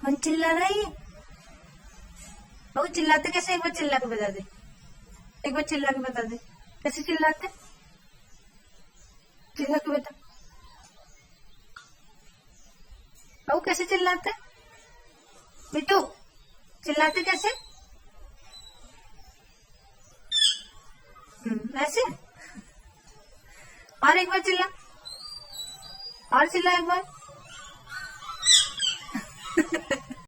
कौन चिल्ला रहा है ये? बाबू चिल्लाते कैसे? एक बार चिल्ला के बता दे, एक बार चिल्ला के बता दे, कैसे चिल्लाते? चिल्ला के बता बाबू, कैसे चिल्लाते? बिट्टू चिल्लाते कैसे? ऐसे? और एक बार चिल्ला, और चिल्ला एक बार।